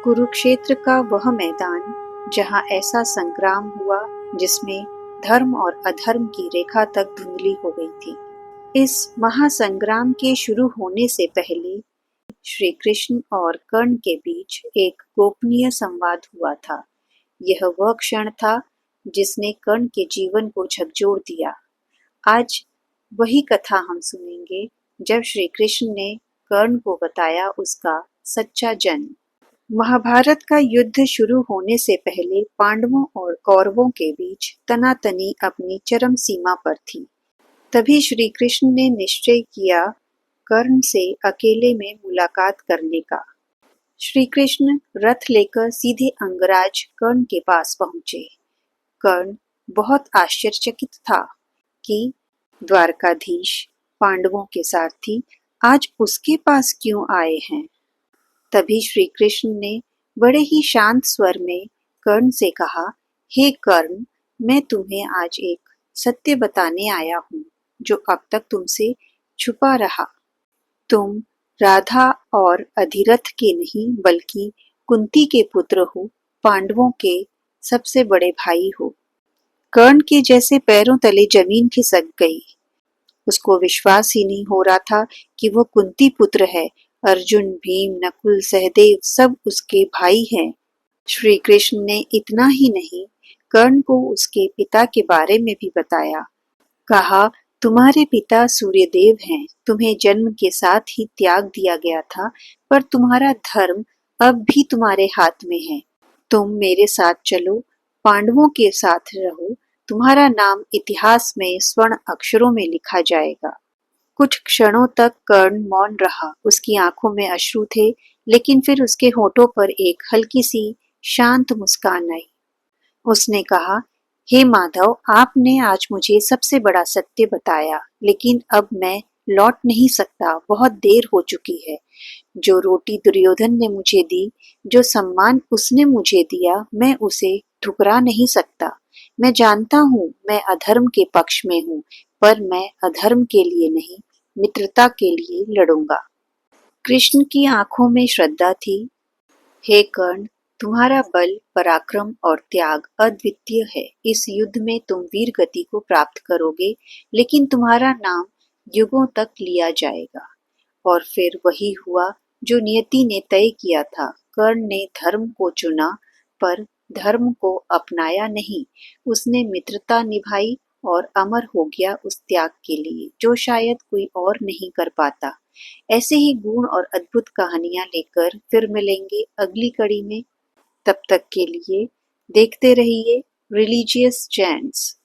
कुरुक्षेत्र का वह मैदान जहाँ ऐसा संग्राम हुआ जिसमें धर्म और अधर्म की रेखा तक धुंधली हो गई थी। इस महासंग्राम के शुरू होने से पहले श्री कृष्ण और कर्ण के बीच एक गोपनीय संवाद हुआ था। यह वह क्षण था जिसने कर्ण के जीवन को झकझोर दिया। आज वही कथा हम सुनेंगे जब श्री कृष्ण ने कर्ण को बताया उसका सच्चा जन्म। महाभारत का युद्ध शुरू होने से पहले पांडवों और कौरवों के बीच तनातनी अपनी चरम सीमा पर थी। तभी श्री कृष्ण ने निश्चय किया कर्ण से अकेले में मुलाकात करने का। श्री कृष्ण रथ लेकर सीधे अंगराज कर्ण के पास पहुंचे। कर्ण बहुत आश्चर्यचकित था कि द्वारकाधीश पांडवों के सारथी आज उसके पास क्यों आए हैं। तभी श्री कृष्ण ने बड़े ही शांत स्वर में कर्ण से कहा, हे कर्ण, मैं तुम्हें आज एक सत्य बताने आया हूँ जो अब तक तुमसे छुपा रहा। तुम राधा और अधिरथ के नहीं बल्कि कुंती के पुत्र हो, पांडवों के सबसे बड़े भाई हो। कर्ण के जैसे पैरों तले जमीन खिसक गई। उसको विश्वास ही नहीं हो रहा था कि वो कुंती पुत्र है। अर्जुन, भीम, नकुल, सहदेव सब उसके भाई हैं। श्री कृष्ण ने इतना ही नहीं, कर्ण को उसके पिता के बारे में भी बताया। कहा, तुम्हारे पिता सूर्यदेव हैं। तुम्हें जन्म के साथ ही त्याग दिया गया था, पर तुम्हारा धर्म अब भी तुम्हारे हाथ में है। तुम मेरे साथ चलो, पांडवों के साथ रहो, तुम्हारा नाम इतिहास में स्वर्ण अक्षरों में लिखा जाएगा। कुछ क्षणों तक कर्ण मौन रहा। उसकी आंखों में अश्रु थे, लेकिन फिर उसके होठों पर एक हल्की सी शांत मुस्कान आई। उसने कहा, हे माधव, आपने आज मुझे सबसे बड़ा सत्य बताया, लेकिन अब मैं लौट नहीं सकता। बहुत देर हो चुकी है। जो रोटी दुर्योधन ने मुझे दी, जो सम्मान उसने मुझे दिया, मैं उसे ठुकरा नहीं सकता। मैं जानता हूँ मैं अधर्म के पक्ष में हूँ, पर मैं अधर्म के लिए नहीं, मित्रता के लिए लड़ूंगा। कृष्ण की आंखों में श्रद्धा थी। हे कर्ण, तुम्हारा बल, पराक्रम और त्याग अद्वितीय है। इस युद्ध में तुम वीर गति को प्राप्त करोगे, लेकिन तुम्हारा नाम युगों तक लिया जाएगा। और फिर वही हुआ जो नियति ने तय किया था। कर्ण ने धर्म को चुना, पर धर्म को अपनाया नहीं। उसने मित्रता निभाई और अमर हो गया उस त्याग के लिए जो शायद कोई और नहीं कर पाता। ऐसे ही गुण और अद्भुत कहानियां लेकर फिर मिलेंगे अगली कड़ी में। तब तक के लिए देखते रहिए रिलीजियस चैंट्स।